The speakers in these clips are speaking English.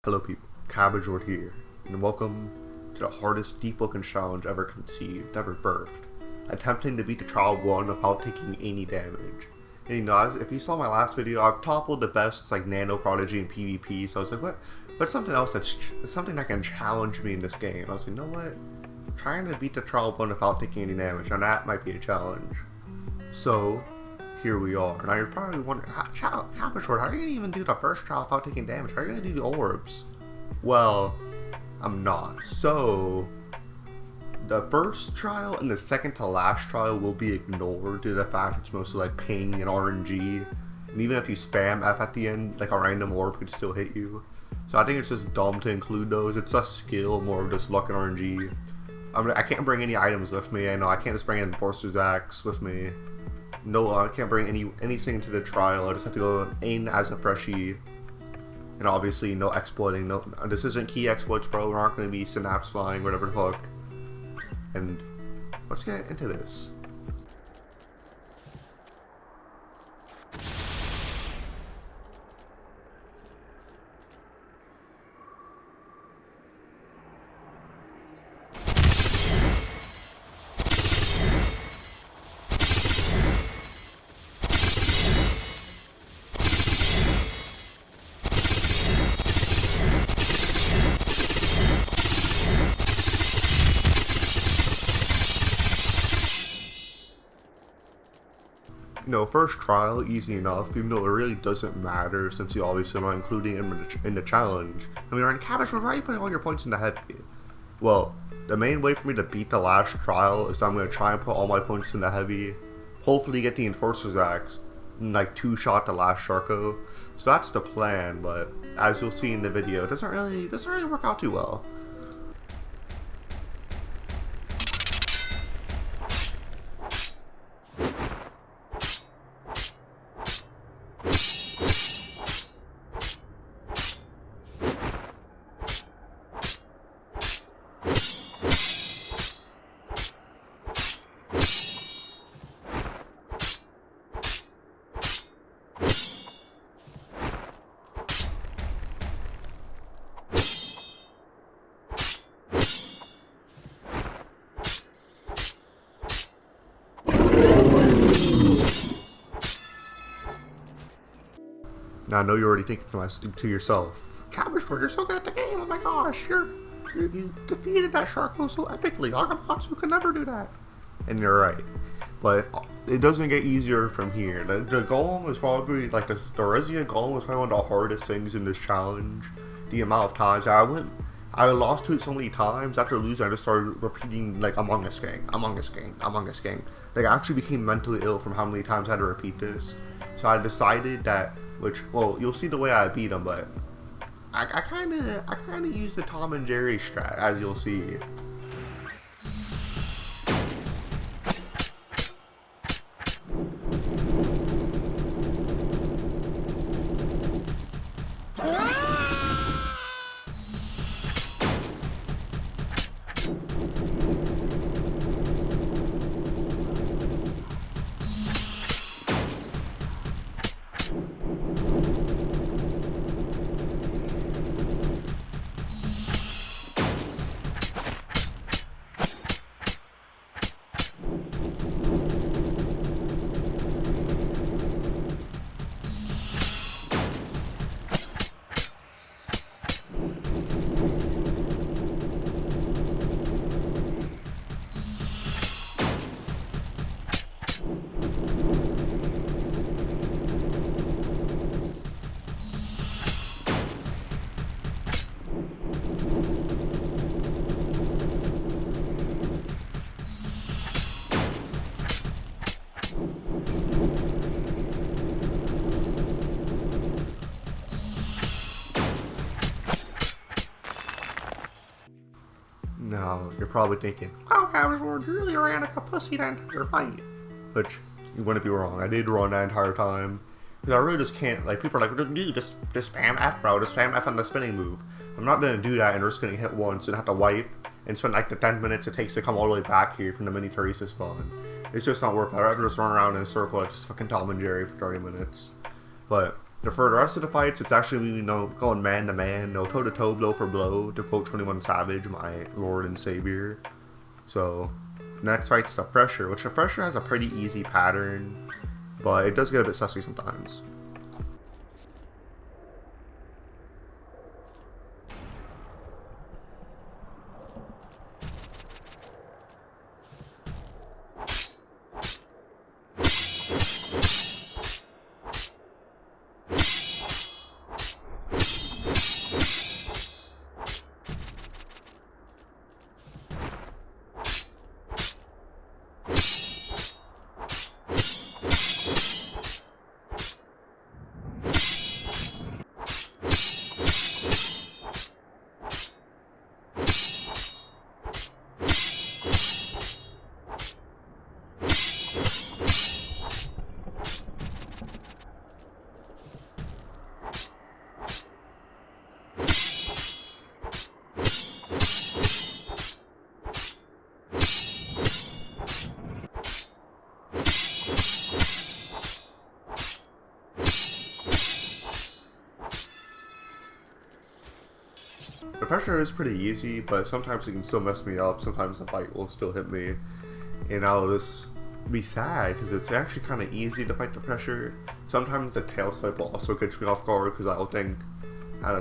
Hello people, Cabbage here, and welcome to the hardest Deepwoken challenge ever conceived, ever birthed. Attempting to beat the trial 1 without taking any damage. And you know, if you saw my last video, I've toppled the best like Nano Prodigy and PvP, so I was like, what's something else that's something that can challenge me in this game? I was like, you know what? Trying to beat the trial 1 without taking any damage, and that might be a challenge. So, here we are. Now you're probably wondering, Cabbage, how are you going to even do the first trial without taking damage? How are you going to do the orbs? Well, I'm not. So, the first trial and the second to last trial will be ignored due to the fact it's mostly like ping and RNG. And even if you spam F at the end, like a random orb could still hit you. So I think it's just dumb to include those. It's less skill, more of just luck and RNG. I can't bring any items with me. I know I can't just bring an Enforcer's Axe with me. No, I can't bring anything to the trial. I just have to go in as a freshie. And obviously, no exploiting. No, this isn't key exploits, bro. We're not going to be synapse flying, whatever the fuck. And let's get into this. You know, first trial, easy enough, even though it really doesn't matter since you obviously are including him in the challenge. I mean, in Cabbage, why are you putting all your points in the heavy? Well, the main way for me to beat the last trial is that I'm going to try and put all my points in the heavy, hopefully get the Enforcer's Axe, and like two-shot the last Sharko. So that's the plan, but as you'll see in the video, it doesn't really work out too well. Now I know you're already thinking to yourself, Cabbage, you're so good at the game, oh my gosh, you defeated that Sharko so epically, Agamatsu could never do that. And you're right. But it doesn't get easier from here. The golem is probably, like the Resident Golem was probably one of the hardest things in this challenge. The amount of times I lost to it so many times after losing, I just started repeating like amoungus gang. Like I actually became mentally ill from how many times I had to repeat this. So I decided that, well, you'll see the way I beat him, but I kind of use the Tom and Jerry strat, as you'll see. Now, you're probably thinking, wow, Cabbage, you really ran like a pussy that entire fight. Which, you wouldn't be wrong, I did run that entire time. Because I really just can't, like, people are like, dude, just spam F, bro, just spam F on the spinning move. I'm not going to do that and risk getting hit once and have to wipe and spend like the 10 minutes it takes to come all the way back here from the mini Teresa spawn. It's just not worth it. I'd rather just run around in a circle like just fucking Tom and Jerry for 30 minutes. But And for the rest of the fights, it's actually, going man to man, toe to toe, blow for blow, to quote 21 Savage, my lord and savior. So, next fight's the Pressure, which the Pressure has a pretty easy pattern, but it does get a bit sussy sometimes. The Pressure is pretty easy, but sometimes it can still mess me up. Sometimes the fight will still hit me, and I'll just be sad because it's actually kind of easy to fight the Pressure. Sometimes the tail swipe will also catch me off guard because I'll think,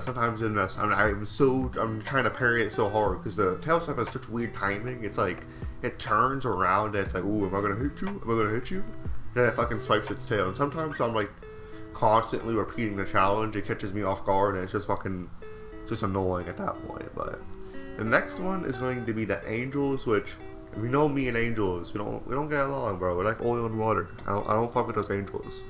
sometimes in this, I'm trying to parry it so hard because the tail swipe has such weird timing. It's like it turns around and it's like, ooh, am I gonna hit you? Am I gonna hit you? Then it fucking swipes its tail. And sometimes I'm like constantly repeating the challenge. It catches me off guard and it's just annoying at that point. But the next one is going to be the Angels, which, if you know me and Angels, we don't get along, bro. We're like oil and water. I don't fuck with those Angels.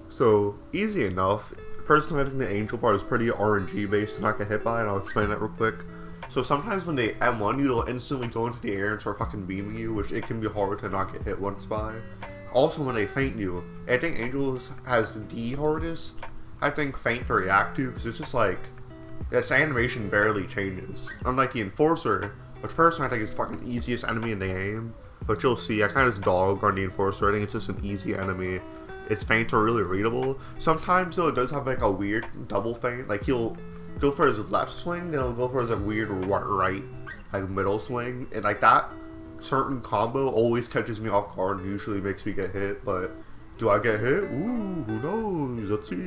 So, easy enough. Personally, I think the Angel part is pretty RNG based to not get hit by, and I'll explain that real quick. So sometimes when they M1 you, they'll instantly go into the air and start fucking beaming you, which it can be hard to not get hit once by. Also, when they feint you, I think Angels has the hardest, I think, feint to react to, because it's just like, its animation barely changes. Unlike the Enforcer, which personally I think is the fucking easiest enemy in the game, but you'll see, I kind of just dog on the Enforcer. I think it's just an easy enemy. Its feints are really readable. Sometimes though it does have like a weird double feint. Like he'll go for his left swing, then he'll go for his like, weird right, like middle swing, and like that certain combo always catches me off guard and usually makes me get hit. But do I get hit? Ooh, who knows? Let's see.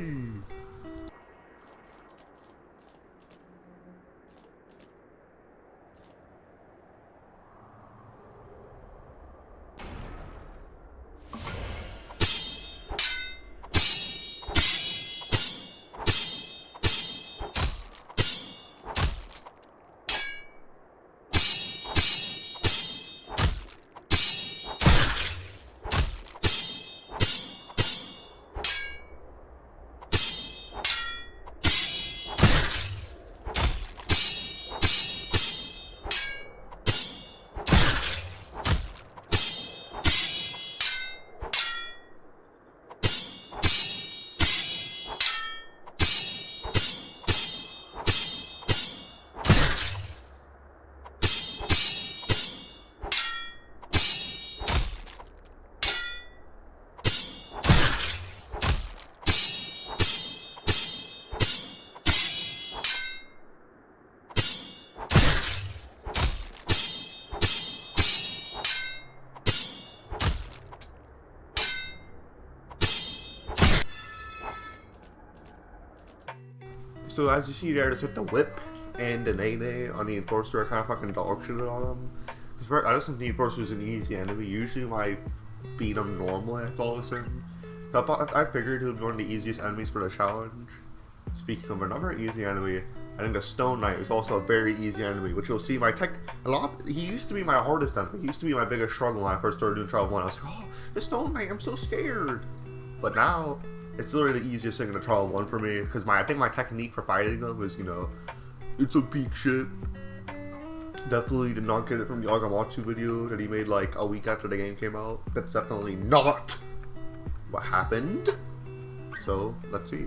So as you see there, just hit the whip and the nay on the enforcer. I kind of fucking dog shit on him. I just think the enforcer is an easy enemy. Usually when I beat him normally, I fall asleep. So I figured he would be one of the easiest enemies for the challenge. Speaking of another easy enemy, I think the Stone Knight is also a very easy enemy, which you'll see my he used to be my hardest enemy. He used to be my biggest struggle when I first started doing Trial 1. I was like, oh, the Stone Knight, I'm so scared. But now, it's literally the easiest thing in the Trial 1 for me, because I think my technique for fighting them is, it's a peak shit. Definitely did not get it from the Agamatsu video that he made like a week after the game came out. That's definitely not what happened. So, let's see.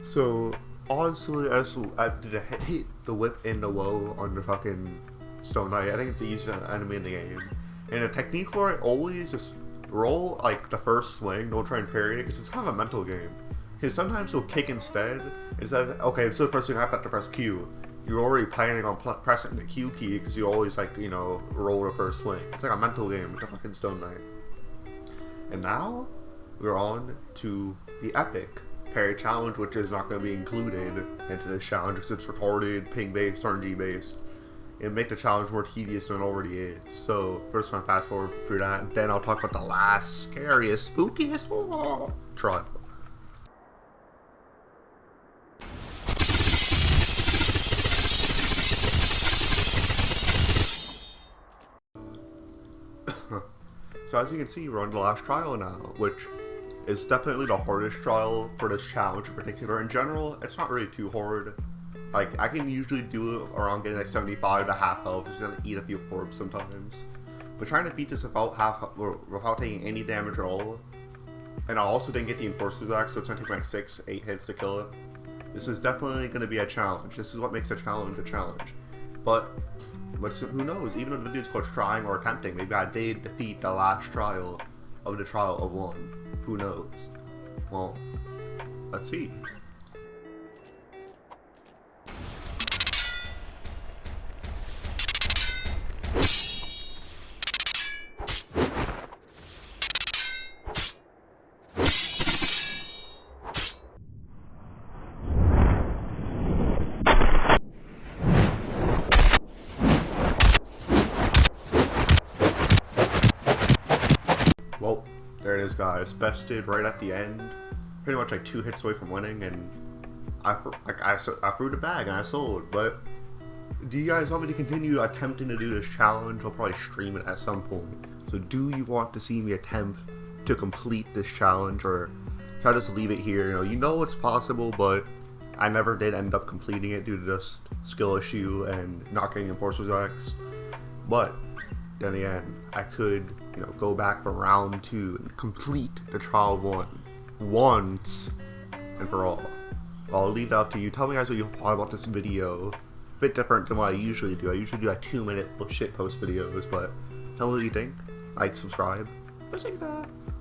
So, honestly, I did hit the whip and the woe on the fucking Stone Knight. I think it's the easiest enemy in the game. And the technique for it, always just roll, like, the first swing, don't try and parry it, because it's kind of a mental game. Because sometimes he'll kick instead of pressing F, I have to press Q. You're already planning on pressing the Q key, because you always, like, roll the first swing. It's like a mental game with the fucking Stone Knight. And now, we're on to the epic parry challenge, which is not going to be included into this challenge because it's retarded, ping-based, RNG-based. It'll make the challenge more tedious than it already is. So, first I'm fast forward through that, then I'll talk about the last, scariest, spookiest trial. So as you can see, we're on the last trial now, which is definitely the hardest trial for this challenge in particular. In general, it's not really too hard. Like, I can usually do it around getting like 75 to half health, just gonna eat a few orbs sometimes. But trying to beat this without taking any damage at all, and I also didn't get the Enforcer's Axe, so it's gonna take like 6-8 hits to kill it. This is definitely gonna be a challenge. This is what makes a challenge a challenge. But who knows, even if the video is called trying or attempting, maybe I did defeat the last trial of the trial of 1. Who knows? Well, let's see. Well, there it is, guys. Bested right at the end. Pretty much like 2 hits away from winning, and I threw the bag and I sold. But do you guys want me to continue attempting to do this challenge? I'll probably stream it at some point. So do you want to see me attempt to complete this challenge, or should I just leave it here? You know it's possible, but I never did end up completing it due to this skill issue and not getting Enforcer's Axe. But then again, I could, go back for round 2 and complete the trial 1 once and for all. I'll leave that up to you. Tell me guys what you thought about this video. A bit different than what I usually do. I usually do like 2-minute shitpost videos, but tell me what you think. Like, subscribe. Just like that.